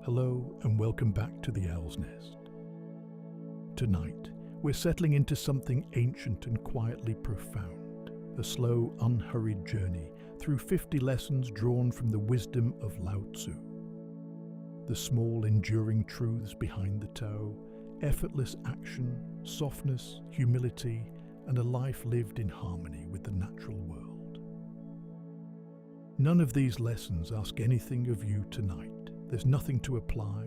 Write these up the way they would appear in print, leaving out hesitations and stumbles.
Hello and welcome back to the Owl's Nest. Tonight, we're settling into something ancient and quietly profound, a slow, unhurried journey through 50 lessons drawn from the wisdom of Lao Tzu. The small, enduring truths behind the Tao, effortless action, softness, humility, and a life lived in harmony with the natural world. None of these lessons ask anything of you tonight. There's nothing to apply,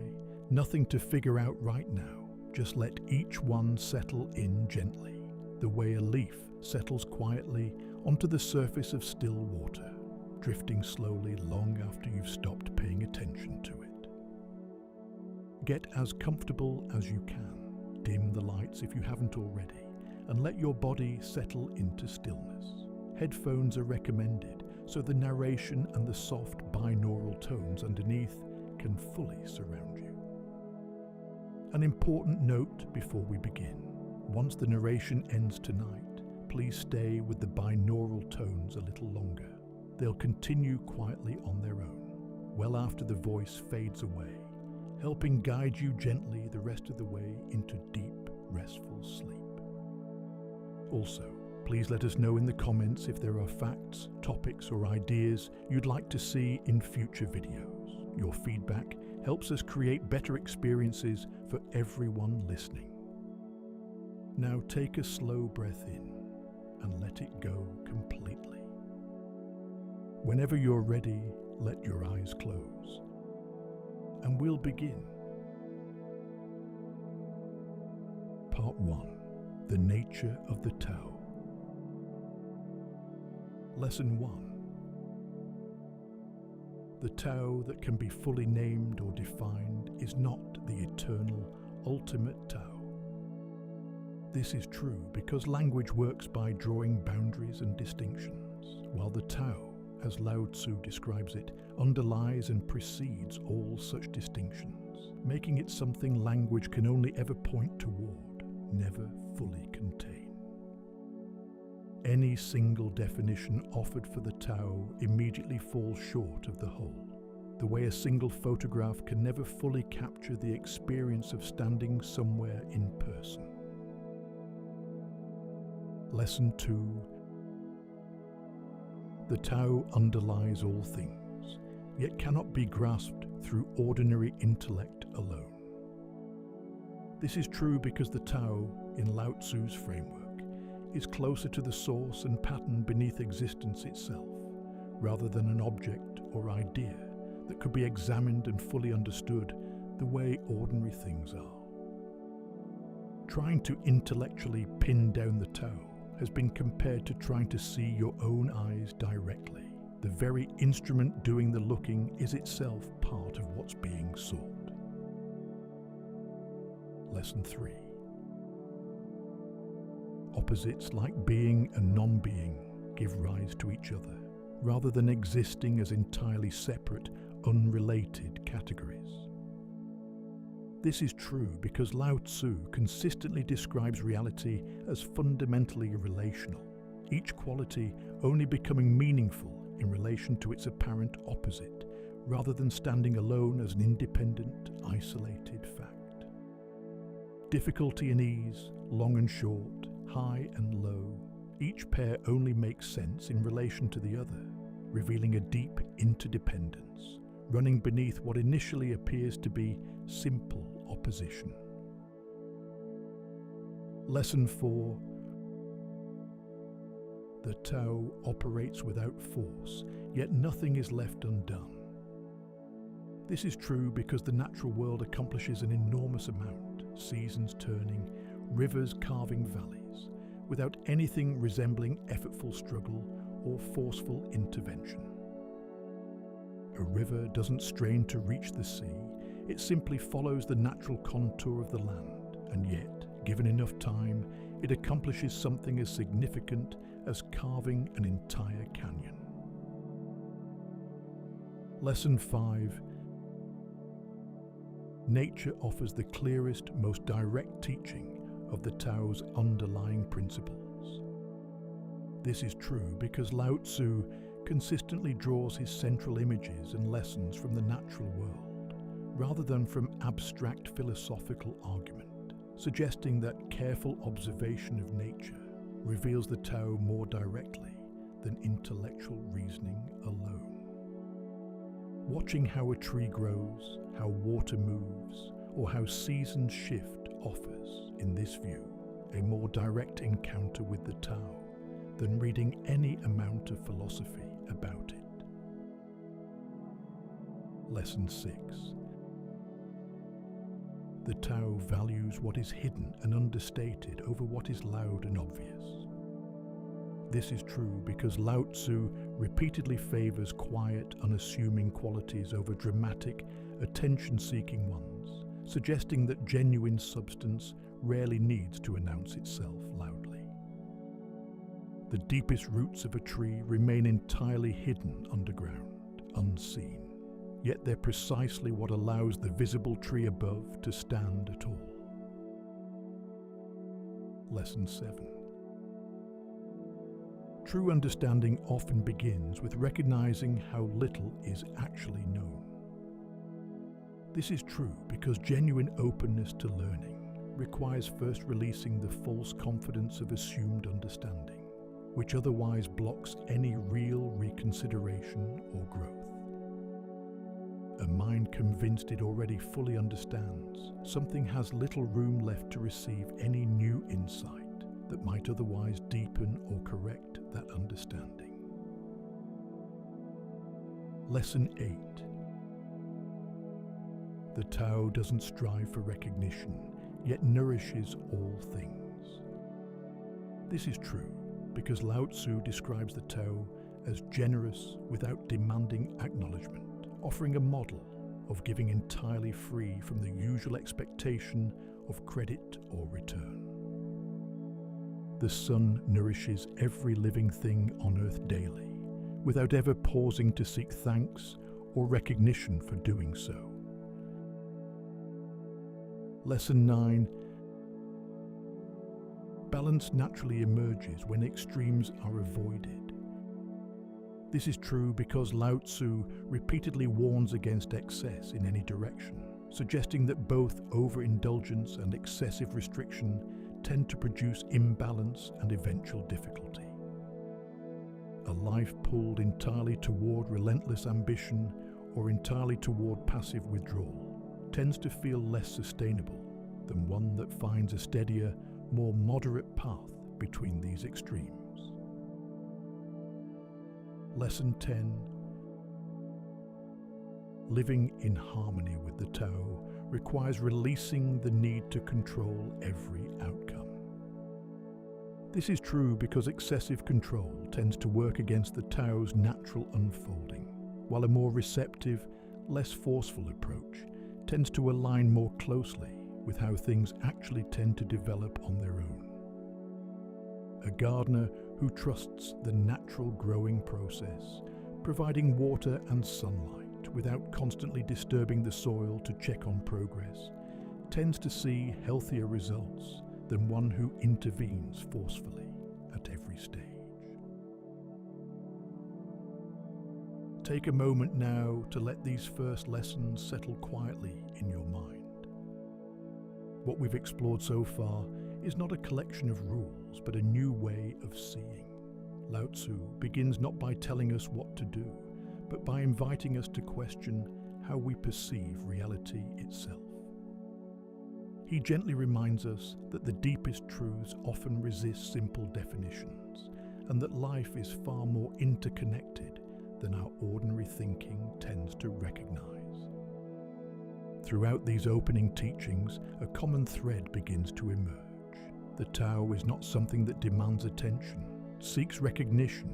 nothing to figure out right now. Just let each one settle in gently, the way a leaf settles quietly onto the surface of still water, drifting slowly long after you've stopped paying attention to it. Get as comfortable as you can, dim the lights if you haven't already, and let your body settle into stillness. Headphones are recommended so the narration and the soft binaural tones underneath can fully surround you. An important note before we begin. Once the narration ends tonight, please stay with the binaural tones a little longer. They'll continue quietly on their own, well after the voice fades away, helping guide you gently the rest of the way into deep, restful sleep. Also, please let us know in the comments if there are facts, topics, or ideas you'd like to see in future videos. Your feedback helps us create better experiences for everyone listening. Now take a slow breath in and let it go completely. Whenever you're ready, let your eyes close. And we'll begin. Part 1. The Nature of the Tao. Lesson 1. The Tao that can be fully named or defined is not the eternal, ultimate Tao. This is true because language works by drawing boundaries and distinctions, while the Tao, as Lao Tzu describes it, underlies and precedes all such distinctions, making it something language can only ever point toward, never fully contain. Any single definition offered for the Tao immediately falls short of the whole, the way a single photograph can never fully capture the experience of standing somewhere in person. Lesson 2. The Tao underlies all things, yet cannot be grasped through ordinary intellect alone. This is true because the Tao, in Lao Tzu's framework, is closer to the source and pattern beneath existence itself, rather than an object or idea that could be examined and fully understood the way ordinary things are. Trying to intellectually pin down the Tao has been compared to trying to see your own eyes directly. The very instrument doing the looking is itself part of what's being sought. Lesson 3. Opposites like being and non-being give rise to each other, rather than existing as entirely separate, unrelated categories. This is true because Lao Tzu consistently describes reality as fundamentally relational, each quality only becoming meaningful in relation to its apparent opposite, rather than standing alone as an independent, isolated fact. Difficulty and ease, long and short, high and low, each pair only makes sense in relation to the other, revealing a deep interdependence, running beneath what initially appears to be simple opposition. Lesson 4. The Tao operates without force, yet nothing is left undone. This is true because the natural world accomplishes an enormous amount, seasons turning, rivers carving valleys, without anything resembling effortful struggle or forceful intervention. A river doesn't strain to reach the sea, it simply follows the natural contour of the land, and yet, given enough time, it accomplishes something as significant as carving an entire canyon. Lesson 5. Nature offers the clearest, most direct teaching of the Tao's underlying principles. This is true because Lao Tzu consistently draws his central images and lessons from the natural world, rather than from abstract philosophical argument, suggesting that careful observation of nature reveals the Tao more directly than intellectual reasoning alone. Watching how a tree grows, how water moves, or how seasons shift offers, in this view, a more direct encounter with the Tao than reading any amount of philosophy about it. Lesson 6. The Tao values what is hidden and understated over what is loud and obvious. This is true because Lao Tzu repeatedly favors quiet, unassuming qualities over dramatic, attention-seeking ones, suggesting that genuine substance rarely needs to announce itself loudly. The deepest roots of a tree remain entirely hidden underground, unseen, yet they're precisely what allows the visible tree above to stand at all. Lesson 7. True understanding often begins with recognizing how little is actually known. This is true because genuine openness to learning requires first releasing the false confidence of assumed understanding, which otherwise blocks any real reconsideration or growth. A mind convinced it already fully understands something has little room left to receive any new insight that might otherwise deepen or correct that understanding. Lesson 8. The Tao doesn't strive for recognition, yet nourishes all things. This is true because Lao Tzu describes the Tao as generous without demanding acknowledgement, offering a model of giving entirely free from the usual expectation of credit or return. The sun nourishes every living thing on earth daily, without ever pausing to seek thanks or recognition for doing so. Lesson 9. Balance naturally emerges when extremes are avoided. This is true because Lao Tzu repeatedly warns against excess in any direction, suggesting that both overindulgence and excessive restriction tend to produce imbalance and eventual difficulty. A life pulled entirely toward relentless ambition or entirely toward passive withdrawal tends to feel less sustainable than one that finds a steadier, more moderate path between these extremes. Lesson 10. Living in harmony with the Tao requires releasing the need to control every outcome. This is true because excessive control tends to work against the Tao's natural unfolding, while a more receptive, less forceful approach tends to align more closely with how things actually tend to develop on their own. A gardener who trusts the natural growing process, providing water and sunlight without constantly disturbing the soil to check on progress, tends to see healthier results than one who intervenes forcefully at every stage. Take a moment now to let these first lessons settle quietly in your mind. What we've explored so far is not a collection of rules, but a new way of seeing. Lao Tzu begins not by telling us what to do, but by inviting us to question how we perceive reality itself. He gently reminds us that the deepest truths often resist simple definitions, and that life is far more interconnected than our ordinary thinking tends to recognize. Throughout these opening teachings, a common thread begins to emerge. The Tao is not something that demands attention, seeks recognition,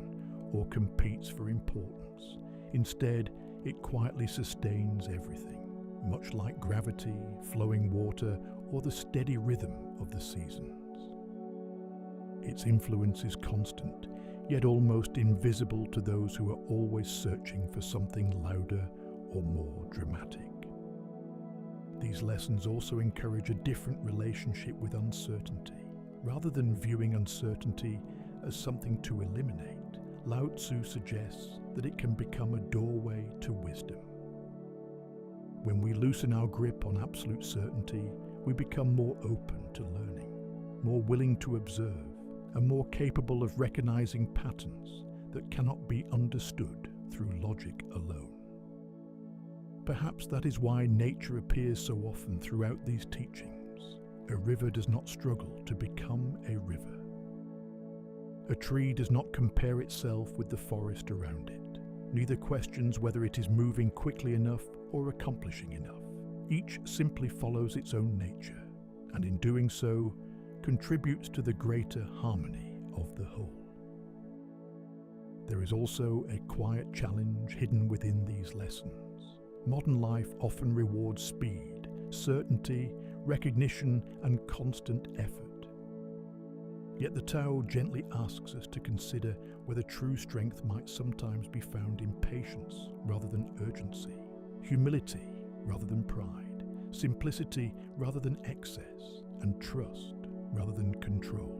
or competes for importance. Instead, it quietly sustains everything, much like gravity, flowing water, or the steady rhythm of the seasons. Its influence is constant, yet almost invisible to those who are always searching for something louder or more dramatic. These lessons also encourage a different relationship with uncertainty. Rather than viewing uncertainty as something to eliminate, Lao Tzu suggests that it can become a doorway to wisdom. When we loosen our grip on absolute certainty, we become more open to learning, more willing to observe, and more capable of recognizing patterns that cannot be understood through logic alone. Perhaps that is why nature appears so often throughout these teachings. A river does not struggle to become a river. A tree does not compare itself with the forest around it, neither questions whether it is moving quickly enough or accomplishing enough. Each simply follows its own nature, and in doing so, contributes to the greater harmony of the whole. There is also a quiet challenge hidden within these lessons. Modern life often rewards speed, certainty, recognition, and constant effort. Yet the Tao gently asks us to consider whether true strength might sometimes be found in patience rather than urgency, humility rather than pride, simplicity rather than excess, and trust rather than control.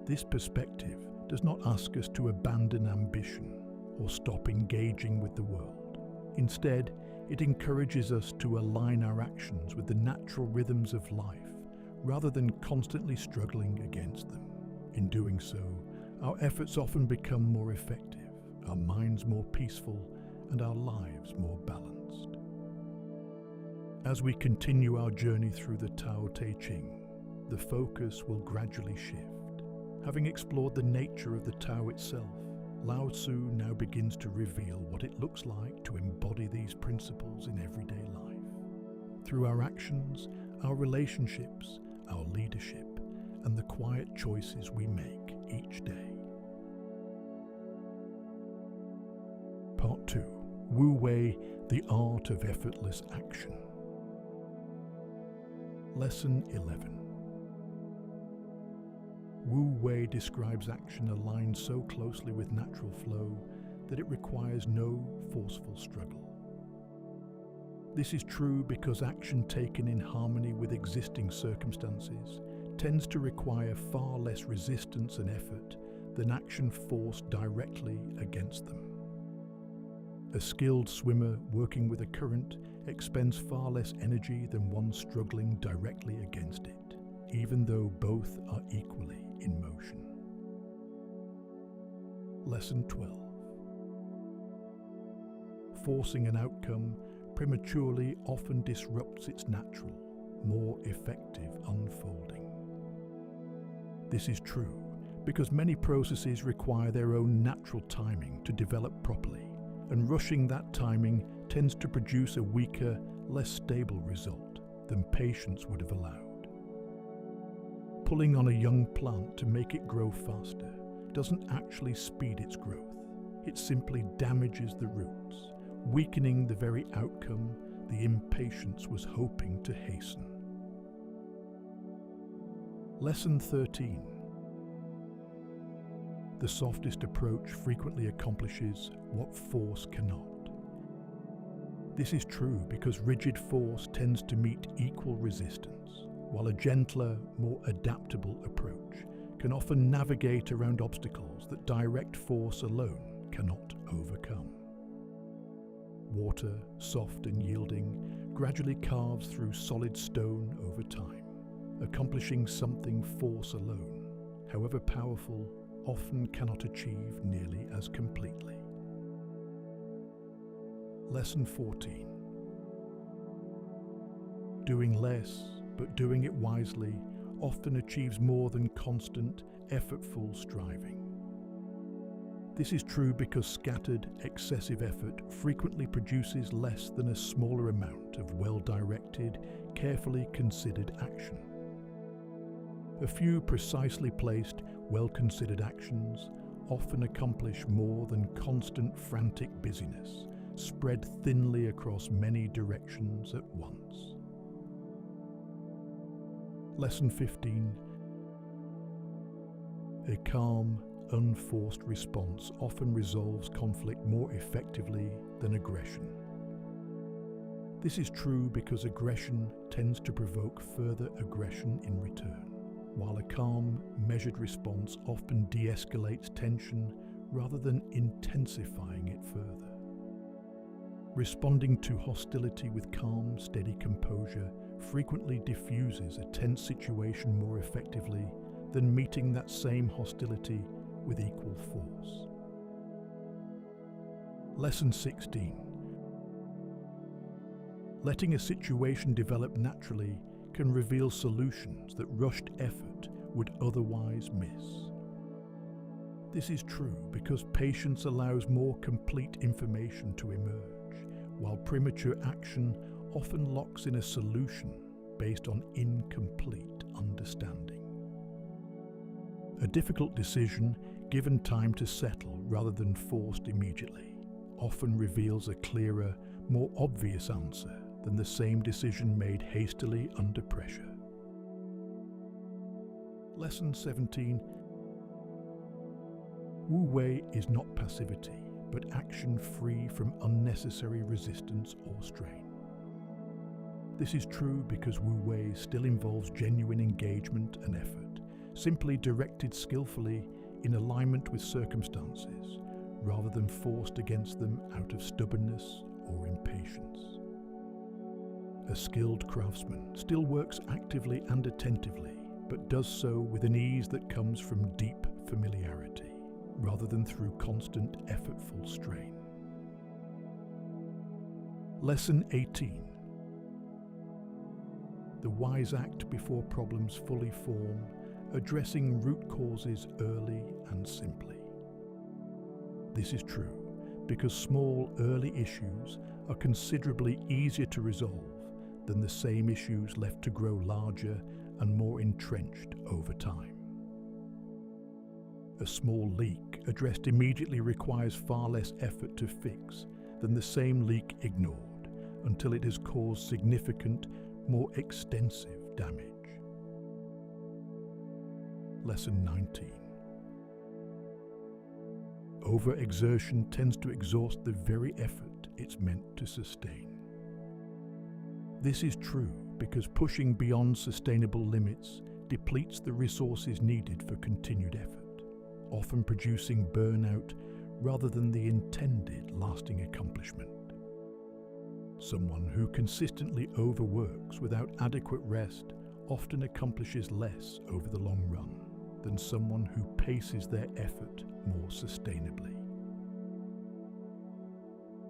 This perspective does not ask us to abandon ambition or stop engaging with the world. Instead, it encourages us to align our actions with the natural rhythms of life rather than constantly struggling against them. In doing so, our efforts often become more effective, our minds more peaceful, and our lives more balanced. As we continue our journey through the Tao Te Ching, the focus will gradually shift. Having explored the nature of the Tao itself, Lao Tzu now begins to reveal what it looks like to embody these principles in everyday life. Through our actions, our relationships, our leadership, and the quiet choices we make each day. Part 2. Wu Wei, the Art of Effortless Action. Lesson 11. Wu Wei describes action aligned so closely with natural flow that it requires no forceful struggle. This is true because action taken in harmony with existing circumstances tends to require far less resistance and effort than action forced directly against them. A skilled swimmer working with a current expends far less energy than one struggling directly against it, even though both are equally in motion. Lesson 12. Forcing an outcome prematurely often disrupts its natural, more effective unfolding. This is true because many processes require their own natural timing to develop properly, and rushing that timing tends to produce a weaker, less stable result than patience would have allowed. Pulling on a young plant to make it grow faster doesn't actually speed its growth. It simply damages the roots, weakening the very outcome the impatience was hoping to hasten. Lesson 13. The softest approach frequently accomplishes what force cannot. This is true because rigid force tends to meet equal resistance, while a gentler, more adaptable approach can often navigate around obstacles that direct force alone cannot overcome. Water, soft and yielding, gradually carves through solid stone over time, accomplishing something force alone, however powerful, often cannot achieve nearly as completely. Lesson 14. Doing less, but doing it wisely, often achieves more than constant, effortful striving. This is true because scattered, excessive effort frequently produces less than a smaller amount of well-directed, carefully considered action. A few precisely placed, well-considered actions often accomplish more than constant frantic busyness, spread thinly across many directions at once. Lesson 15. A calm, unforced response often resolves conflict more effectively than aggression. This is true because aggression tends to provoke further aggression in return, while a calm, measured response often de-escalates tension rather than intensifying it further. Responding to hostility with calm, steady composure frequently diffuses a tense situation more effectively than meeting that same hostility with equal force. Lesson 16. Letting a situation develop naturally can reveal solutions that rushed effort would otherwise miss. This is true because patience allows more complete information to emerge, while premature action often locks in a solution based on incomplete understanding. A difficult decision, given time to settle rather than forced immediately, often reveals a clearer, more obvious answer than the same decision made hastily under pressure. Lesson 17. Wu Wei is not passivity, but action free from unnecessary resistance or strain. This is true because Wu Wei still involves genuine engagement and effort, simply directed skillfully in alignment with circumstances, rather than forced against them out of stubbornness or impatience. A skilled craftsman still works actively and attentively, but does so with an ease that comes from deep familiarity, rather than through constant effortful strain. Lesson 18. The wise act before problems fully form, addressing root causes early and simply. This is true because small early issues are considerably easier to resolve than the same issues left to grow larger and more entrenched over time. A small leak addressed immediately requires far less effort to fix than the same leak ignored until it has caused significant, more extensive damage. Lesson 19. Overexertion tends to exhaust the very effort it's meant to sustain. This is true because pushing beyond sustainable limits depletes the resources needed for continued effort, often producing burnout rather than the intended lasting accomplishment. Someone who consistently overworks without adequate rest often accomplishes less over the long run than someone who paces their effort more sustainably.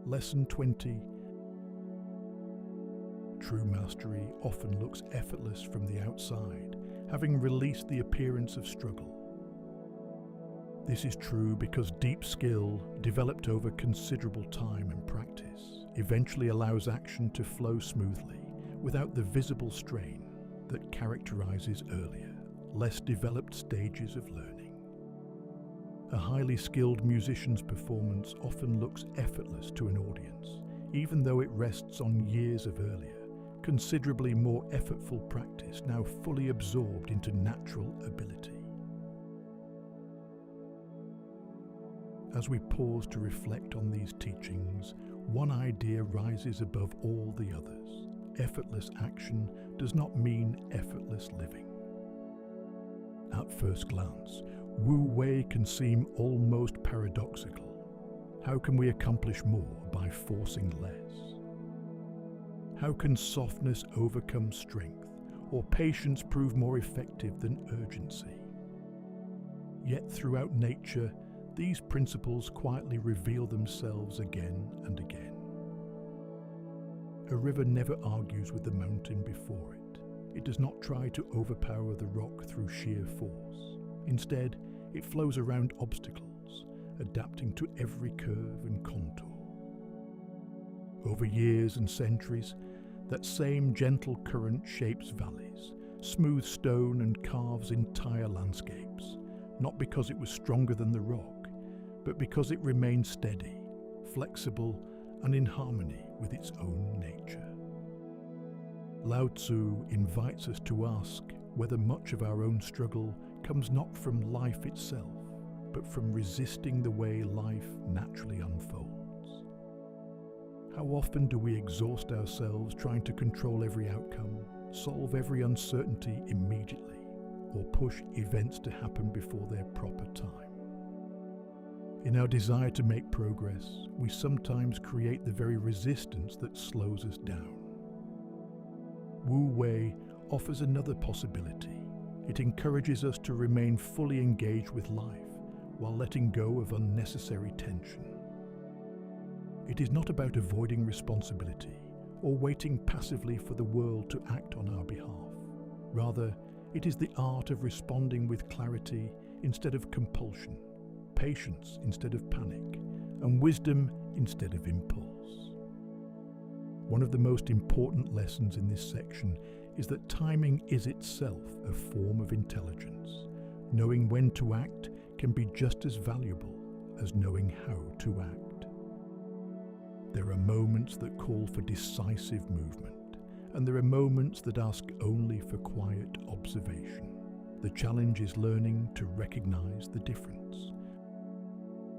Lesson 20. True mastery often looks effortless from the outside, having released the appearance of struggle. This is true because deep skill, developed over considerable time and practice, eventually allows action to flow smoothly without the visible strain that characterizes earlier, less developed stages of learning. A highly skilled musician's performance often looks effortless to an audience, even though it rests on years of earlier, considerably more effortful practice now fully absorbed into natural ability. As we pause to reflect on these teachings, one idea rises above all the others. Effortless action does not mean effortless living. At first glance, Wu Wei can seem almost paradoxical. How can we accomplish more by forcing less? How can softness overcome strength, or patience prove more effective than urgency? Yet throughout nature, these principles quietly reveal themselves again and again. A river never argues with the mountain before it. It does not try to overpower the rock through sheer force. Instead, it flows around obstacles, adapting to every curve and contour. Over years and centuries, that same gentle current shapes valleys, smooths stone and carves entire landscapes, not because it was stronger than the rock, but because it remained steady, flexible, and in harmony with its own nature. Lao Tzu invites us to ask whether much of our own struggle comes not from life itself, but from resisting the way life naturally unfolds. How often do we exhaust ourselves trying to control every outcome, solve every uncertainty immediately, or push events to happen before their proper time? In our desire to make progress, we sometimes create the very resistance that slows us down. Wu Wei offers another possibility. It encourages us to remain fully engaged with life while letting go of unnecessary tension. It is not about avoiding responsibility or waiting passively for the world to act on our behalf. Rather, it is the art of responding with clarity instead of compulsion, patience instead of panic, and wisdom instead of impulse. One of the most important lessons in this section is that timing is itself a form of intelligence. Knowing when to act can be just as valuable as knowing how to act. There are moments that call for decisive movement, and there are moments that ask only for quiet observation. The challenge is learning to recognize the difference.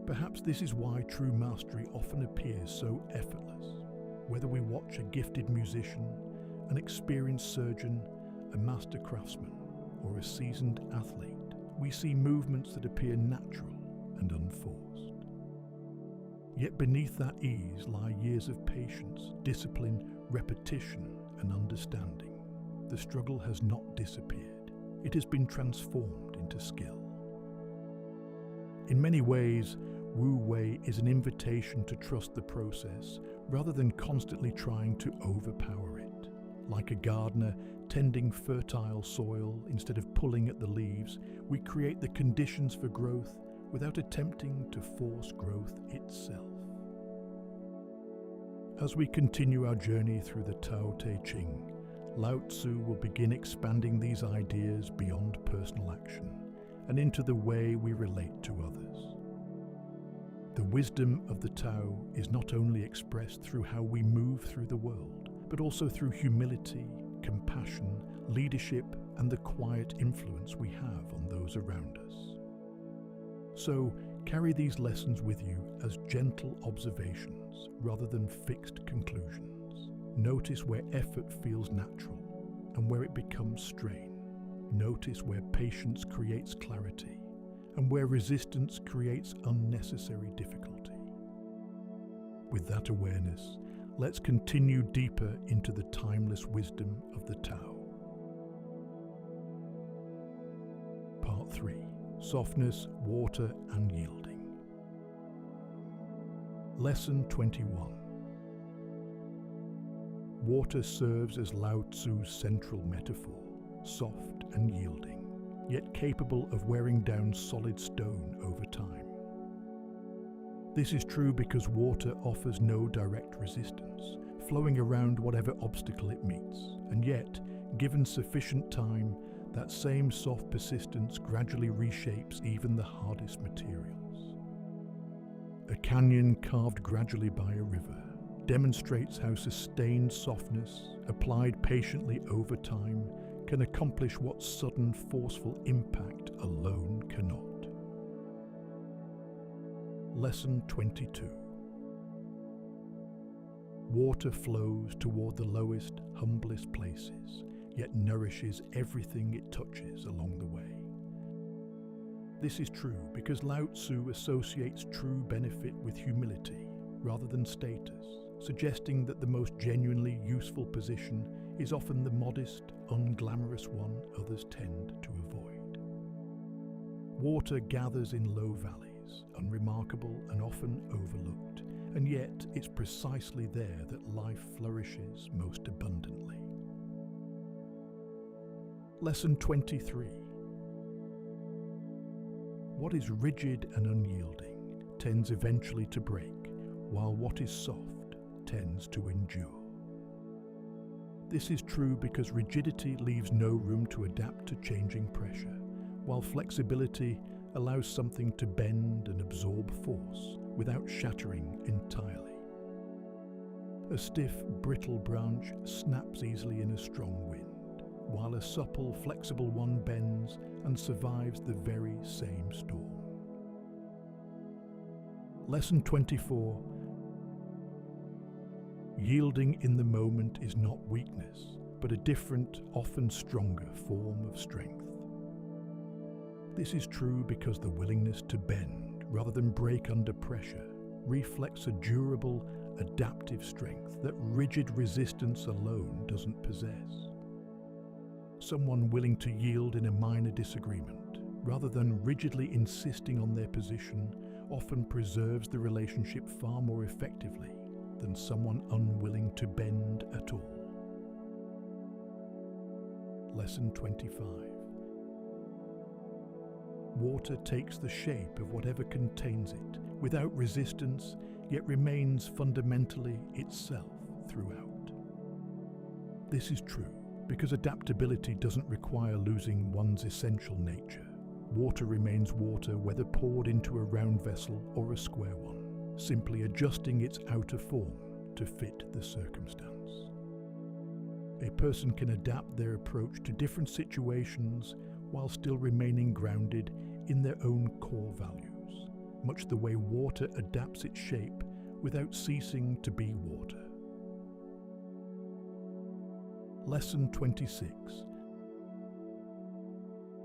Perhaps this is why true mastery often appears so effortless. Whether we watch a gifted musician, an experienced surgeon, a master craftsman, or a seasoned athlete, we see movements that appear natural and unforced. Yet beneath that ease lie years of patience, discipline, repetition, and understanding. The struggle has not disappeared. It has been transformed into skill. In many ways, Wu Wei is an invitation to trust the process rather than constantly trying to overpower it. Like a gardener tending fertile soil instead of pulling at the leaves, we create the conditions for growth without attempting to force growth itself. As we continue our journey through the Tao Te Ching, Lao Tzu will begin expanding these ideas beyond personal action and into the way we relate to others. The wisdom of the Tao is not only expressed through how we move through the world, but also through humility, compassion, leadership, and the quiet influence we have on those around us. So, carry these lessons with you as gentle observations rather than fixed conclusions. Notice where effort feels natural and where it becomes strain. Notice where patience creates clarity and where resistance creates unnecessary difficulty. With that awareness, let's continue deeper into the timeless wisdom of the Tao. Part 3. Softness, Water and Yielding. Lesson 21. Water serves as Lao Tzu's central metaphor, soft and yielding, yet capable of wearing down solid stone over time. This is true because water offers no direct resistance, flowing around whatever obstacle it meets, and yet, given sufficient time, that same soft persistence gradually reshapes even the hardest materials. A canyon carved gradually by a river demonstrates how sustained softness, applied patiently over time, can accomplish what sudden, forceful impact alone cannot. Lesson 22. Water flows toward the lowest, humblest places, yet nourishes everything it touches along the way. This is true because Lao Tzu associates true benefit with humility rather than status, suggesting that the most genuinely useful position is often the modest, unglamorous one others tend to avoid. Water gathers in low valleys, unremarkable and often overlooked, and yet it's precisely there that life flourishes most abundantly. Lesson 23. What is rigid and unyielding tends eventually to break, while what is soft tends to endure. This is true because rigidity leaves no room to adapt to changing pressure, while flexibility allows something to bend and absorb force without shattering entirely. A stiff, brittle branch snaps easily in a strong wind, while a supple, flexible one bends and survives the very same storm. Lesson 24. Yielding in the moment is not weakness, but a different, often stronger form of strength. This is true because the willingness to bend rather than break under pressure, reflects a durable, adaptive strength that rigid resistance alone doesn't possess. Someone willing to yield in a minor disagreement, rather than rigidly insisting on their position, often preserves the relationship far more effectively than someone unwilling to bend at all. Lesson 25. Water takes the shape of whatever contains it, without resistance, yet remains fundamentally itself throughout. This is true because adaptability doesn't require losing one's essential nature. Water remains water whether poured into a round vessel or a square one, simply adjusting its outer form to fit the circumstance. A person can adapt their approach to different situations while still remaining grounded in their own core values, much the way water adapts its shape without ceasing to be water. Lesson 26.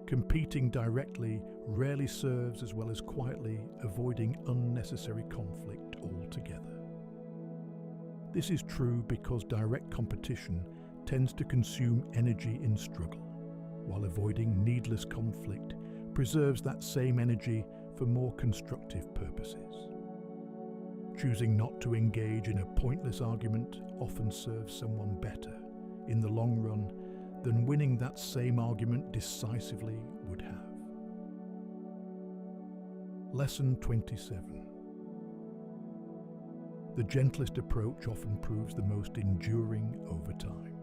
Competing directly rarely serves as well as quietly avoiding unnecessary conflict altogether. This is true because direct competition tends to consume energy in struggle, while avoiding needless conflict preserves that same energy for more constructive purposes. Choosing not to engage in a pointless argument often serves someone better in the long run than winning that same argument decisively would have. Lesson 27. The gentlest approach often proves the most enduring over time.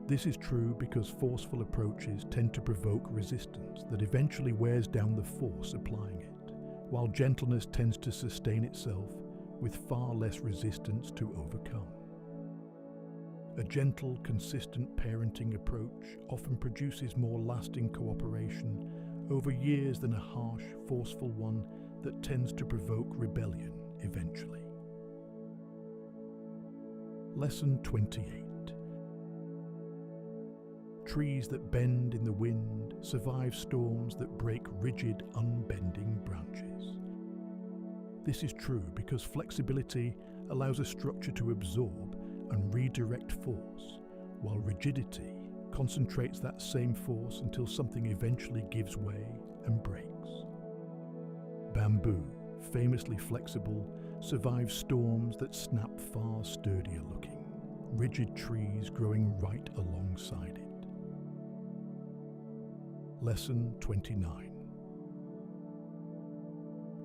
This is true because forceful approaches tend to provoke resistance that eventually wears down the force applying it, while gentleness tends to sustain itself with far less resistance to overcome. A gentle, consistent parenting approach often produces more lasting cooperation over years than a harsh, forceful one that tends to provoke rebellion eventually. Lesson 28. Trees that bend in the wind survive storms that break rigid, unbending branches. This is true because flexibility allows a structure to absorb and redirect force, while rigidity concentrates that same force until something eventually gives way and breaks. Bamboo, famously flexible, survives storms that snap far sturdier looking, rigid trees growing right alongside it. Lesson 29.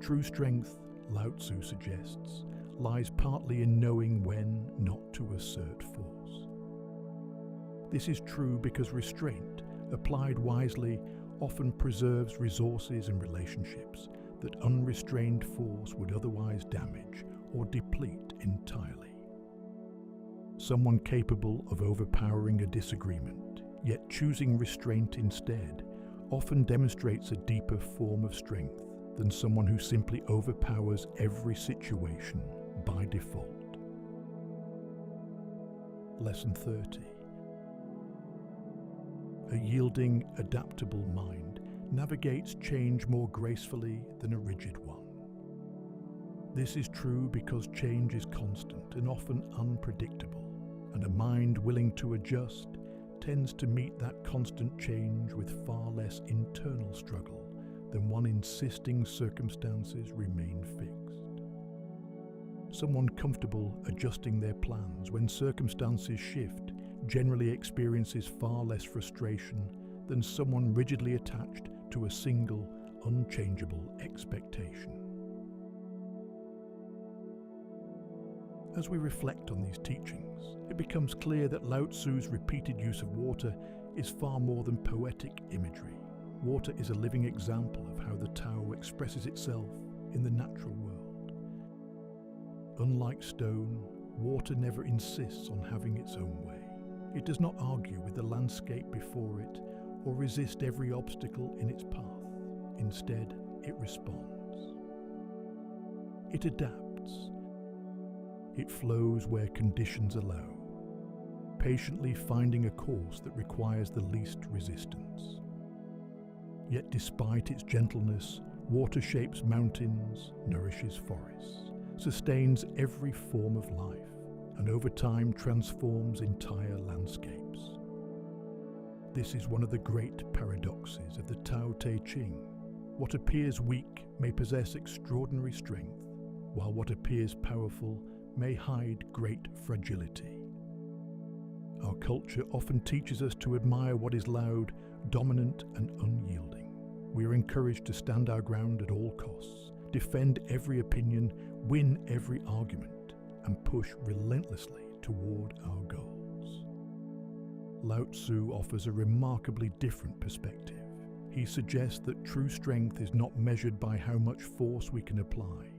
True strength, Lao Tzu suggests, lies partly in knowing when not to assert force. This is true because restraint, applied wisely, often preserves resources and relationships that unrestrained force would otherwise damage or deplete entirely. Someone capable of overpowering a disagreement, yet choosing restraint instead, often demonstrates a deeper form of strength than someone who simply overpowers every situation by default. Lesson 30. A yielding, adaptable mind navigates change more gracefully than a rigid one. This is true because change is constant and often unpredictable, and a mind willing to adjust tends to meet that constant change with far less internal struggle than one insisting circumstances remain fixed. Someone comfortable adjusting their plans when circumstances shift generally experiences far less frustration than someone rigidly attached to a single, unchangeable expectation. As we reflect on these teachings, it becomes clear that Lao Tzu's repeated use of water is far more than poetic imagery. Water is a living example of how the Tao expresses itself in the natural world. Unlike stone, water never insists on having its own way. It does not argue with the landscape before it or resist every obstacle in its path. Instead, it responds. It adapts. It flows where conditions allow, patiently finding a course that requires the least resistance. Yet despite its gentleness, Water shapes mountains, nourishes forests, sustains every form of life, and over time transforms entire landscapes. This is one of the great paradoxes of the Tao Te Ching. What appears weak may possess extraordinary strength, while what appears powerful may hide great fragility. Our culture often teaches us to admire what is loud, dominant, and unyielding. We are encouraged to stand our ground at all costs, defend every opinion, win every argument, and push relentlessly toward our goals. Lao Tzu offers a remarkably different perspective. He suggests that true strength is not measured by how much force we can apply,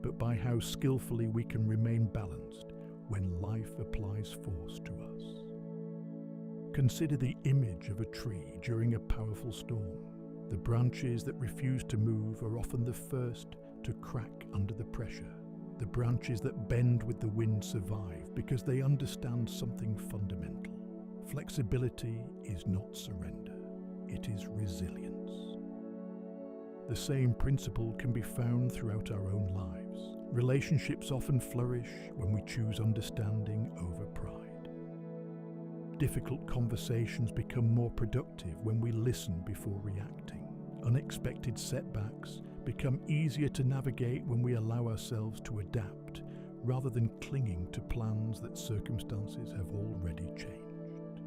but by how skillfully we can remain balanced when life applies force to us. Consider the image of a tree during a powerful storm. The branches that refuse to move are often the first to crack under the pressure. The branches that bend with the wind survive because they understand something fundamental. Flexibility is not surrender, it is resilience. The same principle can be found throughout our own lives. Relationships often flourish when we choose understanding over pride. Difficult conversations become more productive when we listen before reacting. Unexpected setbacks become easier to navigate when we allow ourselves to adapt, rather than clinging to plans that circumstances have already changed.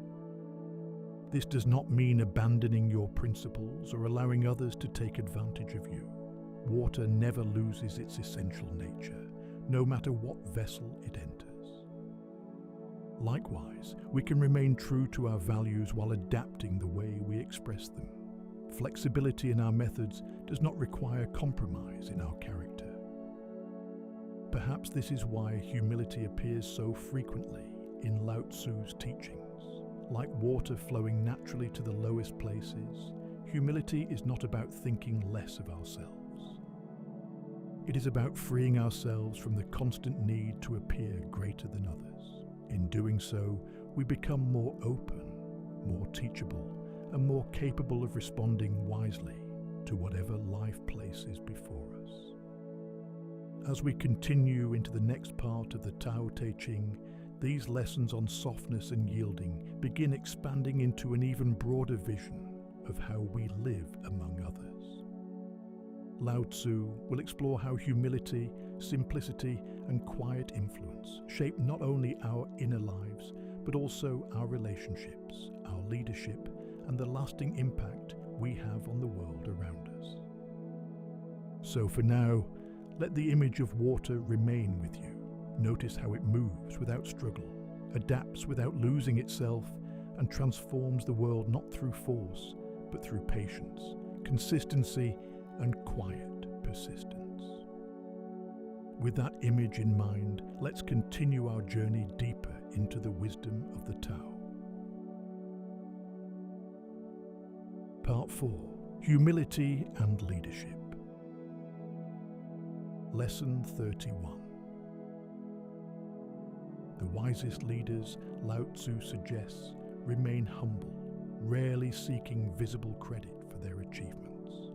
This does not mean abandoning your principles or allowing others to take advantage of you. Water never loses its essential nature, no matter what vessel it enters. Likewise, we can remain true to our values while adapting the way we express them. Flexibility in our methods does not require compromise in our character. Perhaps this is why humility appears so frequently in Lao Tzu's teachings. Like water flowing naturally to the lowest places, humility is not about thinking less of ourselves. It is about freeing ourselves from the constant need to appear greater than others. In doing so, we become more open, more teachable, and more capable of responding wisely to whatever life places before us. As we continue into the next part of the Tao Te Ching, these lessons on softness and yielding begin expanding into an even broader vision of how we live among others. Lao Tzu will explore how humility, simplicity, and quiet influence shape not only our inner lives, but also our relationships, our leadership, and the lasting impact we have on the world around us. So for now, let the image of water remain with you. Notice how it moves without struggle, adapts without losing itself, and transforms the world not through force, but through patience, consistency, and quiet persistence. With that image in mind, let's continue our journey deeper into the wisdom of the Tao. Part 4. Humility and Leadership. Lesson 31. The wisest leaders, Lao Tzu suggests, remain humble, rarely seeking visible credit for their achievements.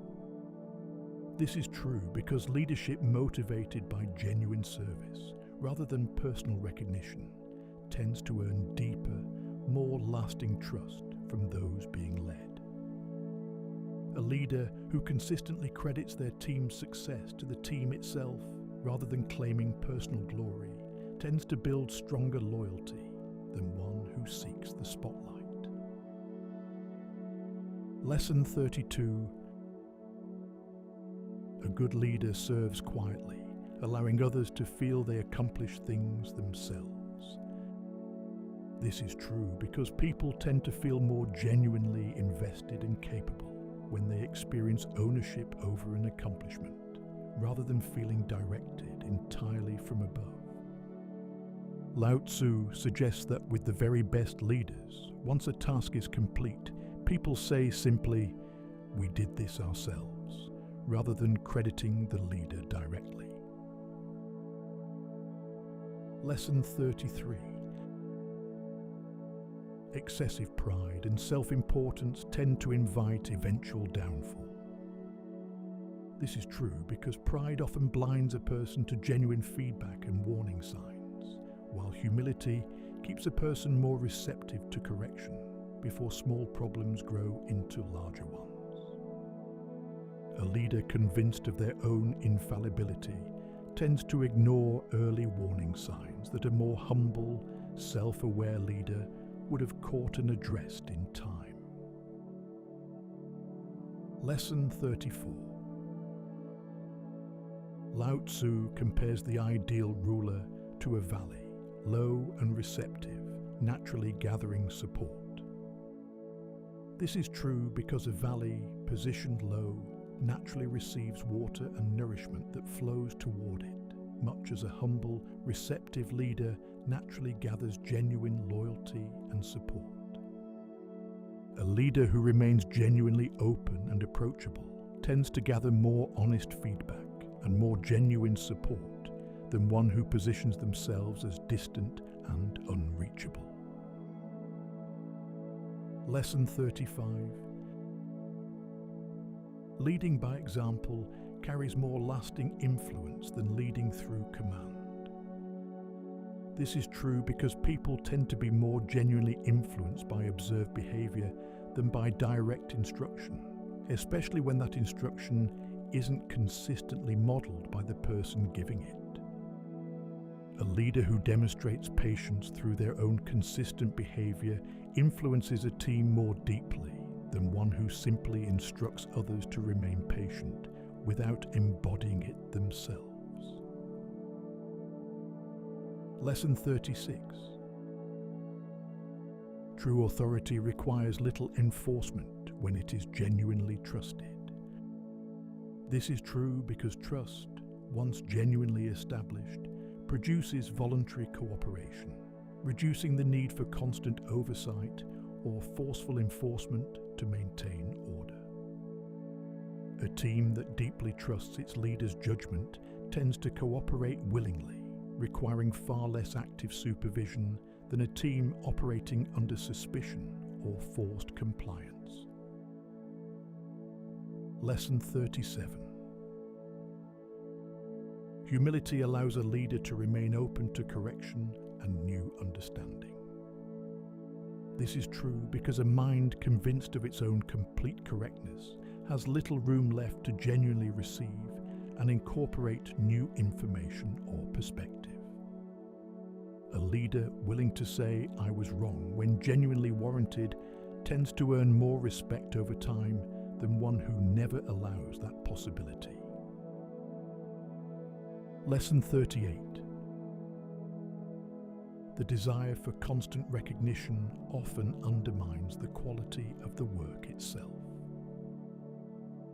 This is true because leadership motivated by genuine service, rather than personal recognition, tends to earn deeper, more lasting trust from those being led. A leader who consistently credits their team's success to the team itself, rather than claiming personal glory, tends to build stronger loyalty than one who seeks the spotlight. Lesson 32. A good leader serves quietly, allowing others to feel they accomplish things themselves. This is true because people tend to feel more genuinely invested and capable when they experience ownership over an accomplishment, rather than feeling directed entirely from above. Lao Tzu suggests that with the very best leaders, once a task is complete, people say simply, "We did this ourselves," rather than crediting the leader directly. Lesson 33. Excessive pride and self-importance tend to invite eventual downfall. This is true because pride often blinds a person to genuine feedback and warning signs, while humility keeps a person more receptive to correction before small problems grow into larger ones. A leader convinced of their own infallibility tends to ignore early warning signs that a more humble, self-aware leader would have caught and addressed in time. Lesson 34. Lao Tzu compares the ideal ruler to a valley, low and receptive, naturally gathering support. This is true because a valley, positioned low, naturally receives water and nourishment that flows toward it, much as a humble, receptive leader naturally gathers genuine loyalty and support. A leader who remains genuinely open and approachable tends to gather more honest feedback and more genuine support than one who positions themselves as distant and unreachable. Lesson 35. Leading by example carries more lasting influence than leading through command. This is true because people tend to be more genuinely influenced by observed behavior than by direct instruction, especially when that instruction isn't consistently modeled by the person giving it. A leader who demonstrates patience through their own consistent behavior influences a team more deeply than one who simply instructs others to remain patient without embodying it themselves. Lesson 36. True authority requires little enforcement when it is genuinely trusted. This is true because trust, once genuinely established, produces voluntary cooperation, reducing the need for constant oversight or forceful enforcement to maintain order. A team that deeply trusts its leader's judgment tends to cooperate willingly, requiring far less active supervision than a team operating under suspicion or forced compliance. Lesson 37. Humility allows a leader to remain open to correction and new understanding. This is true because a mind convinced of its own complete correctness has little room left to genuinely receive and incorporate new information or perspective. A leader willing to say, "I was wrong," when genuinely warranted, tends to earn more respect over time than one who never allows that possibility. Lesson 38. The desire for constant recognition often undermines the quality of the work itself.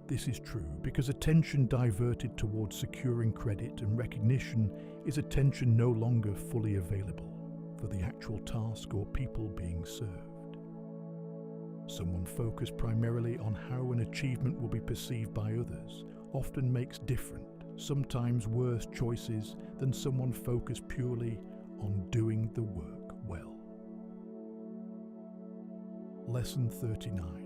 This is true because attention diverted towards securing credit and recognition is attention no longer fully available for the actual task or people being served. Someone focused primarily on how an achievement will be perceived by others often makes different, sometimes worse choices than someone focused purely on doing the work well. Lesson 39.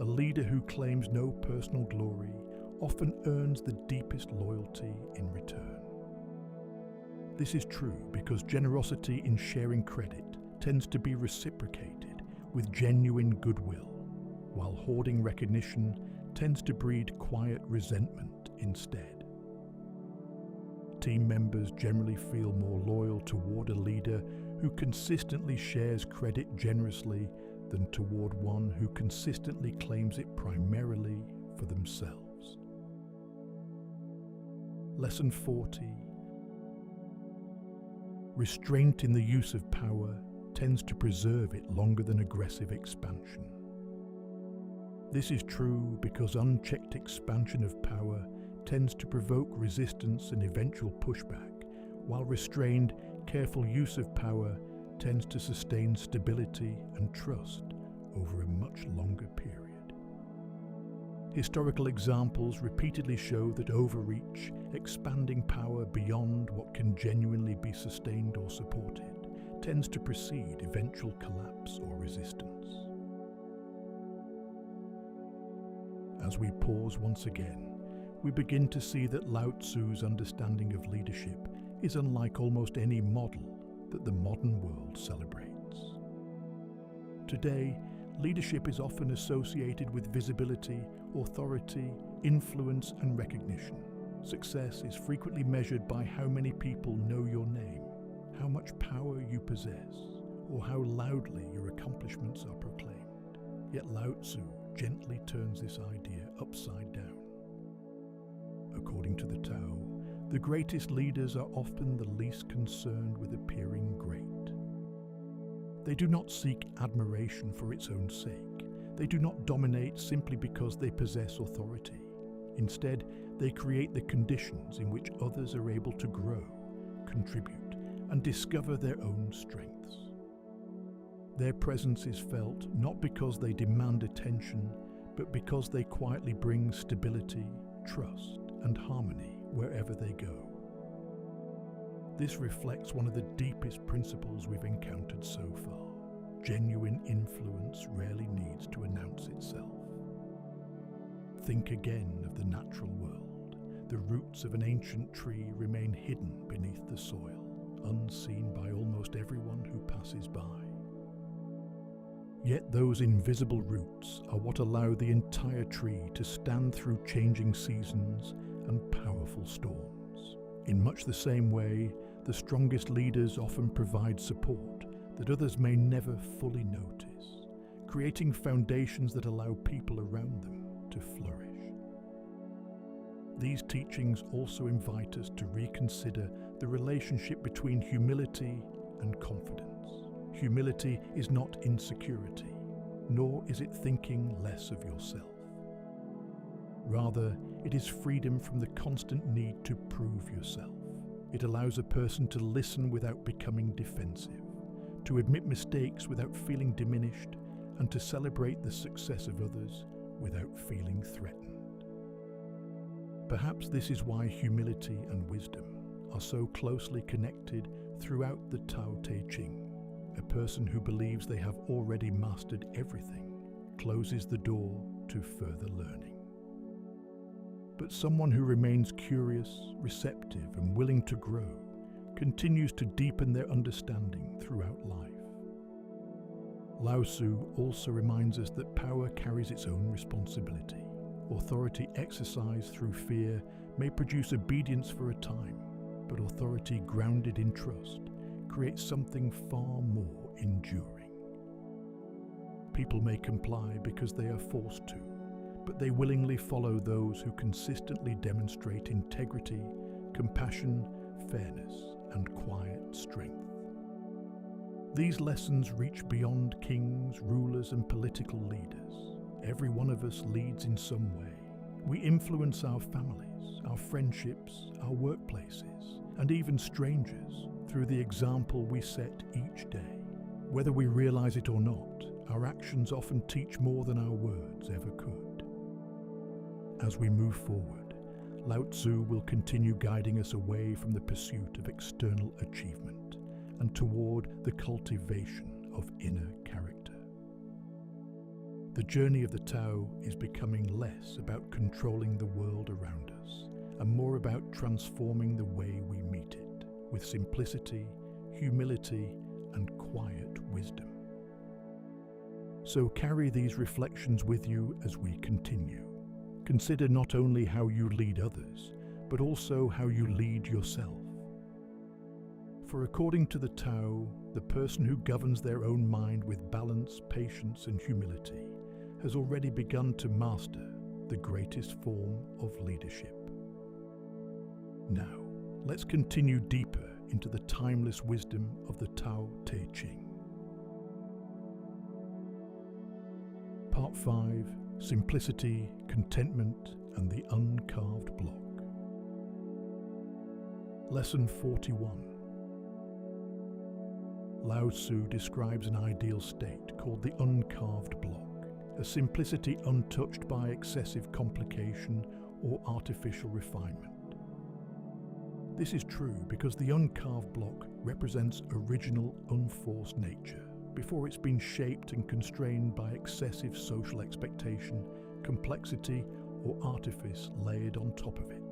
A leader who claims no personal glory often earns the deepest loyalty in return. This is true because generosity in sharing credit tends to be reciprocated with genuine goodwill, while hoarding recognition tends to breed quiet resentment instead. Team members generally feel more loyal toward a leader who consistently shares credit generously than toward one who consistently claims it primarily for themselves. Lesson 40. Restraint in the use of power tends to preserve it longer than aggressive expansion. This is true because unchecked expansion of power tends to provoke resistance and eventual pushback, while restrained, careful use of power tends to sustain stability and trust over a much longer period. Historical examples repeatedly show that overreach, expanding power beyond what can genuinely be sustained or supported, tends to precede eventual collapse or resistance. As we pause once again, we begin to see that Lao Tzu's understanding of leadership is unlike almost any model that the modern world celebrates. Today, leadership is often associated with visibility, authority, influence, and recognition. Success is frequently measured by how many people know your name, how much power you possess, or how loudly your accomplishments are proclaimed. Yet Lao Tzu gently turns this idea upside down. According to the Tao, the greatest leaders are often the least concerned with appearing great. They do not seek admiration for its own sake. They do not dominate simply because they possess authority. Instead, they create the conditions in which others are able to grow, contribute, and discover their own strengths. Their presence is felt not because they demand attention, but because they quietly bring stability, trust, and harmony wherever they go. This reflects one of the deepest principles we've encountered so far. Genuine influence rarely needs to announce itself. Think again of the natural world. The roots of an ancient tree remain hidden beneath the soil, unseen by almost everyone who passes by. Yet those invisible roots are what allow the entire tree to stand through changing seasons and powerful storms. In much the same way, the strongest leaders often provide support that others may never fully notice, creating foundations that allow people around them to flourish. These teachings also invite us to reconsider the relationship between humility and confidence. Humility is not insecurity, nor is it thinking less of yourself. Rather, it is freedom from the constant need to prove yourself. It allows a person to listen without becoming defensive, to admit mistakes without feeling diminished, and to celebrate the success of others without feeling threatened. Perhaps this is why humility and wisdom are so closely connected throughout the Tao Te Ching. A person who believes they have already mastered everything closes the door to further learning. But someone who remains curious, receptive, and willing to grow continues to deepen their understanding throughout life. Lao Tzu also reminds us that power carries its own responsibility. Authority exercised through fear may produce obedience for a time, but authority grounded in trust creates something far more enduring. People may comply because they are forced to, but they willingly follow those who consistently demonstrate integrity, compassion, fairness, and quiet strength. These lessons reach beyond kings, rulers, and political leaders. Every one of us leads in some way. We influence our families, our friendships, our workplaces, and even strangers through the example we set each day. Whether we realize it or not, our actions often teach more than our words ever could. As we move forward, Lao Tzu will continue guiding us away from the pursuit of external achievement and toward the cultivation of inner character. The journey of the Tao is becoming less about controlling the world around us and more about transforming the way we meet it with simplicity, humility, and quiet wisdom. So carry these reflections with you as we continue. Consider not only how you lead others, but also how you lead yourself. For according to the Tao, the person who governs their own mind with balance, patience, and humility has already begun to master the greatest form of leadership. Now, let's continue deeper into the timeless wisdom of the Tao Te Ching. Part 5. Simplicity, Contentment, and the Uncarved Block. Lesson 41. Lao Tzu describes an ideal state called the uncarved block, a simplicity untouched by excessive complication or artificial refinement. This is true because the uncarved block represents original, unforced nature before it's been shaped and constrained by excessive social expectation, complexity, or artifice layered on top of it.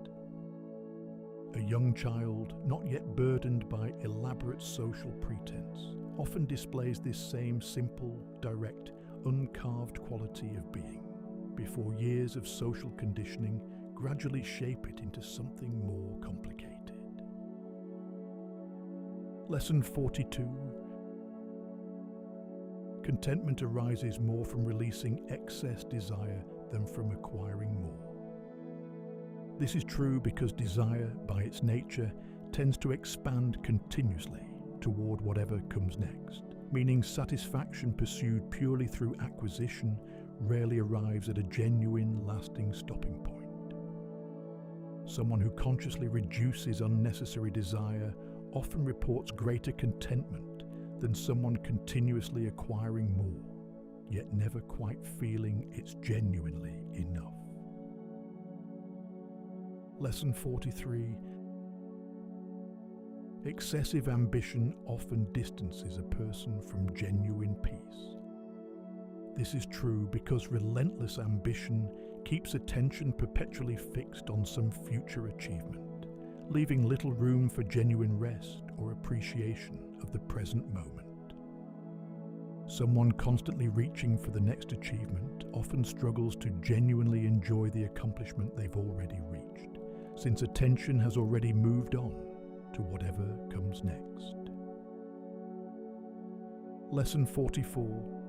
A young child, not yet burdened by elaborate social pretense, often displays this same simple, direct, uncarved quality of being, before years of social conditioning gradually shape it into something more complicated. Lesson 42. Contentment arises more from releasing excess desire than from acquiring more. This is true because desire, by its nature, tends to expand continuously toward whatever comes next, meaning satisfaction pursued purely through acquisition rarely arrives at a genuine, lasting stopping point. Someone who consciously reduces unnecessary desire often reports greater contentment than someone continuously acquiring more, yet never quite feeling it's genuinely enough. Lesson 43. Excessive ambition often distances a person from genuine peace. This is true because relentless ambition keeps attention perpetually fixed on some future achievement, leaving little room for genuine rest or appreciation of the present moment. Someone constantly reaching for the next achievement often struggles to genuinely enjoy the accomplishment they've already reached, since attention has already moved on to whatever comes next. Lesson 44.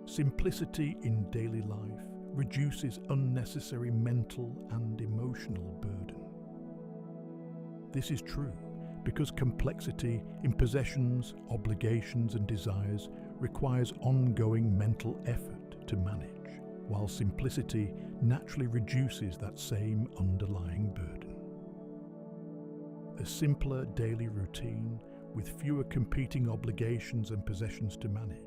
Simplicity in daily life reduces unnecessary mental and emotional burden. This is true because complexity in possessions, obligations, and desires requires ongoing mental effort to manage, while simplicity naturally reduces that same underlying burden. A simpler daily routine with fewer competing obligations and possessions to manage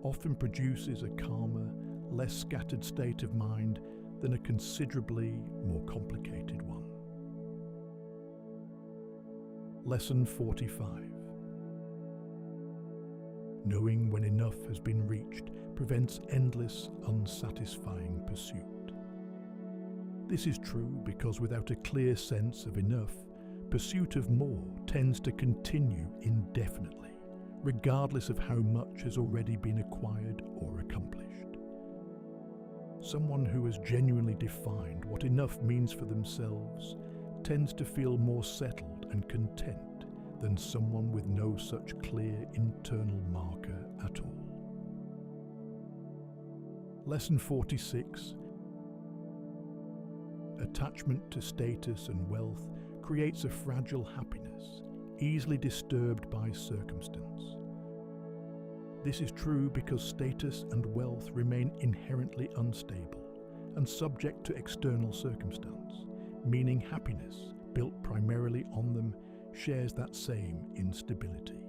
often produces a calmer, less scattered state of mind than a considerably more complicated one. Lesson 45. Knowing when enough has been reached prevents endless, unsatisfying pursuit. This is true because without a clear sense of enough, pursuit of more tends to continue indefinitely, regardless of how much has already been acquired or accomplished. Someone who has genuinely defined what enough means for themselves tends to feel more settled and content than someone with no such clear internal marker at all. Lesson 46. Attachment to status and wealth creates a fragile happiness, easily disturbed by circumstance. This is true because status and wealth remain inherently unstable and subject to external circumstance, meaning happiness, built primarily on them, shares that same instability.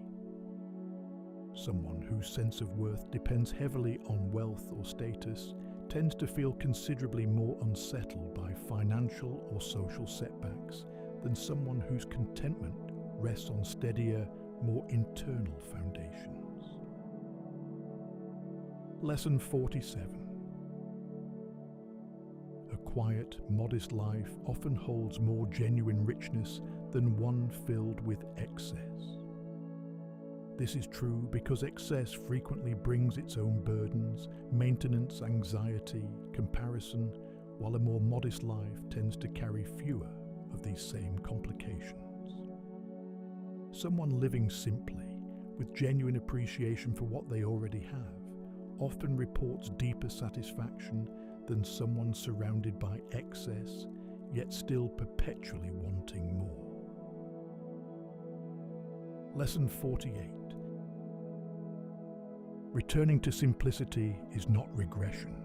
Someone whose sense of worth depends heavily on wealth or status tends to feel considerably more unsettled by financial or social setbacks than someone whose contentment rests on steadier, more internal foundations. Lesson 47. A quiet, modest life often holds more genuine richness than one filled with excess. This is true because excess frequently brings its own burdens, maintenance, anxiety, comparison, while a more modest life tends to carry fewer of these same complications. Someone living simply, with genuine appreciation for what they already have, often reports deeper satisfaction than someone surrounded by excess, yet still perpetually wanting more. Lesson 48. Returning to simplicity is not regression,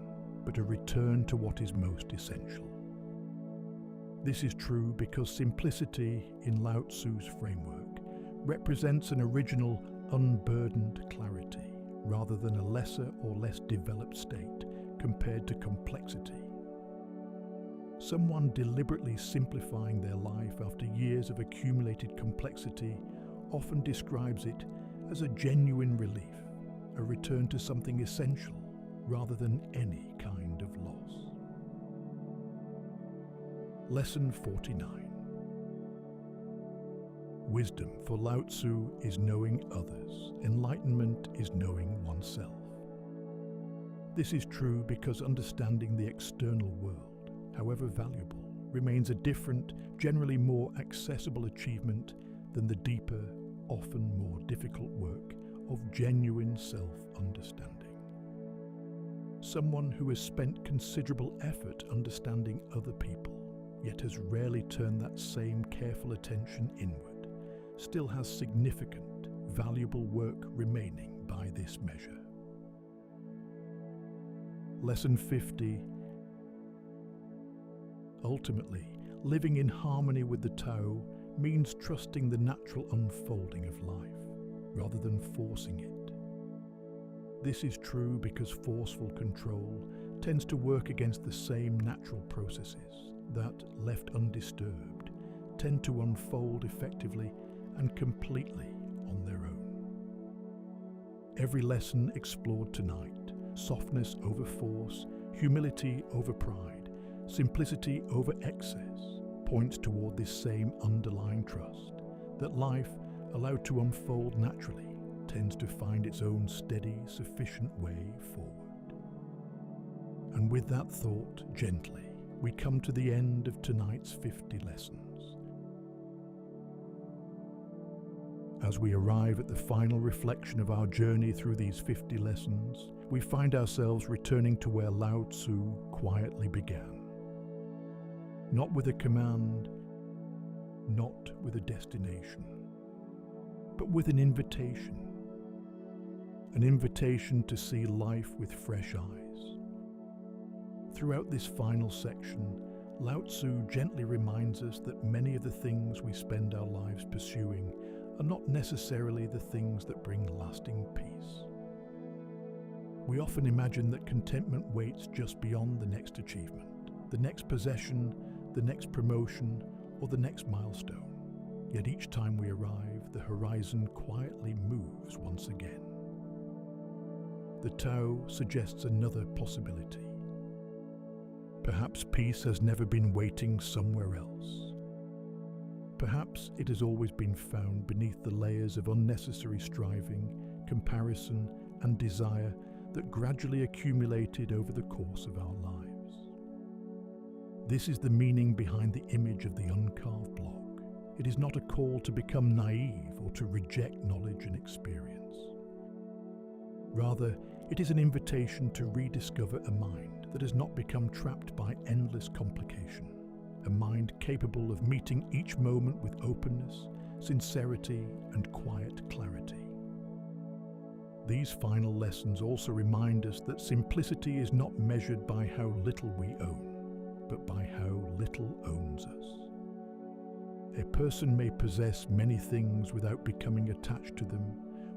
but a return to what is most essential. This is true because simplicity, in Lao Tzu's framework, represents an original, unburdened clarity, rather than a lesser or less developed state compared to complexity. Someone deliberately simplifying their life after years of accumulated complexity often describes it as a genuine relief, a return to something essential rather than any kind of loss. Lesson 49. Wisdom for Lao Tzu is knowing others. Enlightenment is knowing oneself. This is true because understanding the external world, however valuable, remains a different, generally more accessible achievement than the deeper, often more difficult work of genuine self-understanding. Someone who has spent considerable effort understanding other people, yet has rarely turned that same careful attention inward, still has significant, valuable work remaining by this measure. Lesson 50. Ultimately, living in harmony with the Tao means trusting the natural unfolding of life, rather than forcing it. This is true because forceful control tends to work against the same natural processes that, left undisturbed, tend to unfold effectively and completely on their own. Every lesson explored tonight, softness over force, humility over pride, simplicity over excess, points toward this same underlying trust that life, allowed to unfold naturally, tends to find its own steady, sufficient way forward. And with that thought, gently, we come to the end of tonight's 50 lessons. As we arrive at the final reflection of our journey through these 50 lessons, we find ourselves returning to where Lao Tzu quietly began. Not with a command, not with a destination, but with an invitation to see life with fresh eyes. Throughout this final section, Lao Tzu gently reminds us that many of the things we spend our lives pursuing are not necessarily the things that bring lasting peace. We often imagine that contentment waits just beyond the next achievement, the next possession, the next promotion, or the next milestone. Yet each time we arrive, the horizon quietly moves once again. The Tao suggests another possibility. Perhaps peace has never been waiting somewhere else. Perhaps it has always been found beneath the layers of unnecessary striving, comparison, and desire that gradually accumulated over the course of our lives. This is the meaning behind the image of the uncarved block. It is not a call to become naive or to reject knowledge and experience. Rather, it is an invitation to rediscover a mind that has not become trapped by endless complication, a mind capable of meeting each moment with openness, sincerity, and quiet clarity. These final lessons also remind us that simplicity is not measured by how little we own, but by how little owns us. A person may possess many things without becoming attached to them,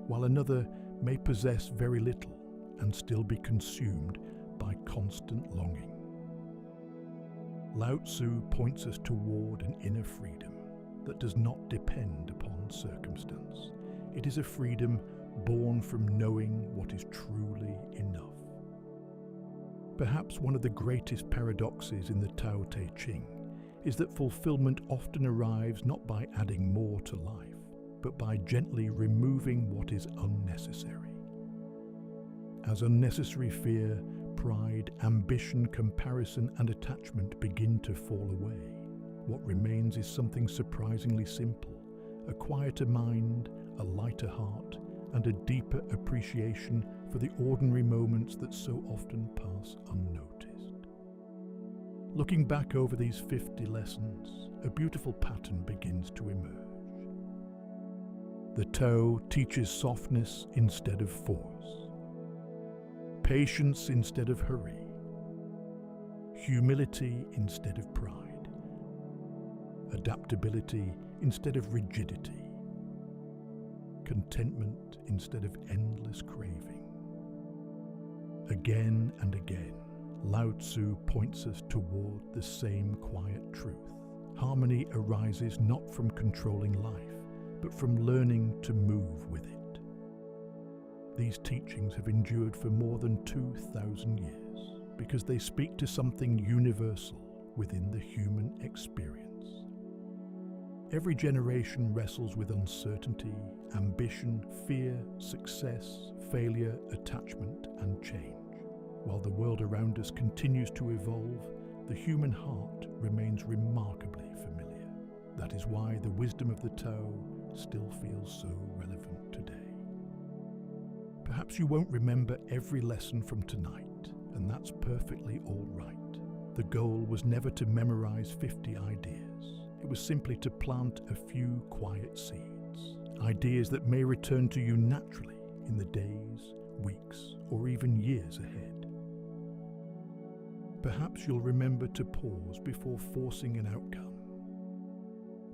while another may possess very little and still be consumed by constant longing. Lao Tzu points us toward an inner freedom that does not depend upon circumstance. It is a freedom born from knowing what is truly enough. Perhaps one of the greatest paradoxes in the Tao Te Ching is that fulfillment often arrives not by adding more to life, but by gently removing what is unnecessary. As unnecessary fear, pride, ambition, comparison, and attachment begin to fall away, what remains is something surprisingly simple: a quieter mind, a lighter heart, and a deeper appreciation for the ordinary moments that so often pass unnoticed. Looking back over these 50 lessons, a beautiful pattern begins to emerge. The Tao teaches softness instead of force, patience instead of hurry, humility instead of pride, adaptability instead of rigidity, contentment instead of endless craving. Again and again, Lao Tzu points us toward the same quiet truth. Harmony arises not from controlling life, but from learning to move with it. These teachings have endured for more than 2,000 years because they speak to something universal, within the human experience. Every generation wrestles with uncertainty, ambition, fear, success, failure, attachment, and change. While the world around us continues to evolve, the human heart remains remarkably familiar. That is why the wisdom of the Tao still feels so relevant today. Perhaps you won't remember every lesson from tonight, and that's perfectly all right. The goal was never to memorize 50 ideas. It was simply to plant a few quiet seeds, ideas that may return to you naturally in the days, weeks, or even years ahead. Perhaps you'll remember to pause before forcing an outcome.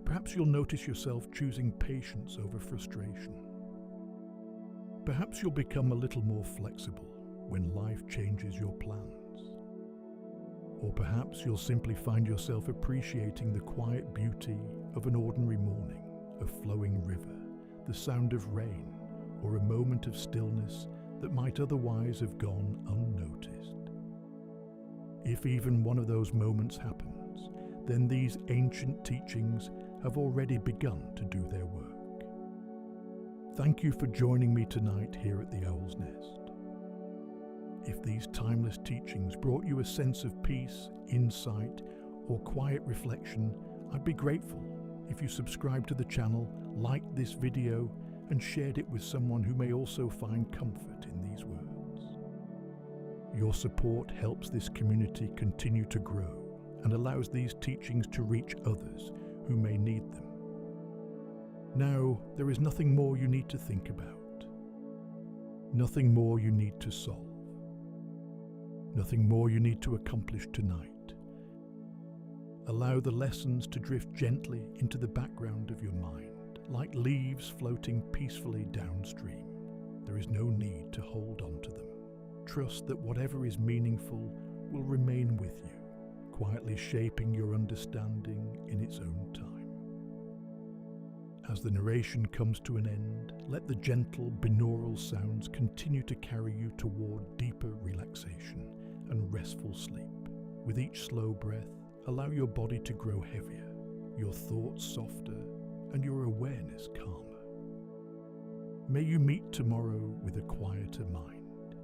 Perhaps you'll notice yourself choosing patience over frustration. Perhaps you'll become a little more flexible when life changes your plans. Or perhaps you'll simply find yourself appreciating the quiet beauty of an ordinary morning, a flowing river, the sound of rain, or a moment of stillness that might otherwise have gone unnoticed. If even one of those moments happens, then these ancient teachings have already begun to do their work. Thank you for joining me tonight here at the Owl's Nest. If these timeless teachings brought you a sense of peace, insight, or quiet reflection, I'd be grateful if you subscribed to the channel, liked this video, and shared it with someone who may also find comfort in these words. Your support helps this community continue to grow and allows these teachings to reach others who may need them. Now, there is nothing more you need to think about, nothing more you need to solve, nothing more you need to accomplish tonight. Allow the lessons to drift gently into the background of your mind, like leaves floating peacefully downstream. There is no need to hold on to them. Trust that whatever is meaningful will remain with you, quietly shaping your understanding in its own time. As the narration comes to an end, let the gentle binaural sounds continue to carry you toward deeper relaxation and restful sleep. With each slow breath, allow your body to grow heavier, your thoughts softer, and your awareness calmer. May you meet tomorrow with a quieter mind.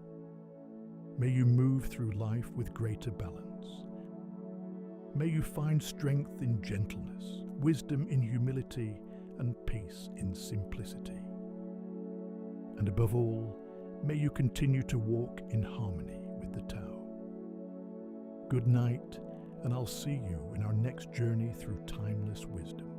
May you move through life with greater balance. May you find strength in gentleness, wisdom in humility, and peace in simplicity. And above all, may you continue to walk in harmony with the Tao. Good night, and I'll see you in our next journey through timeless wisdom.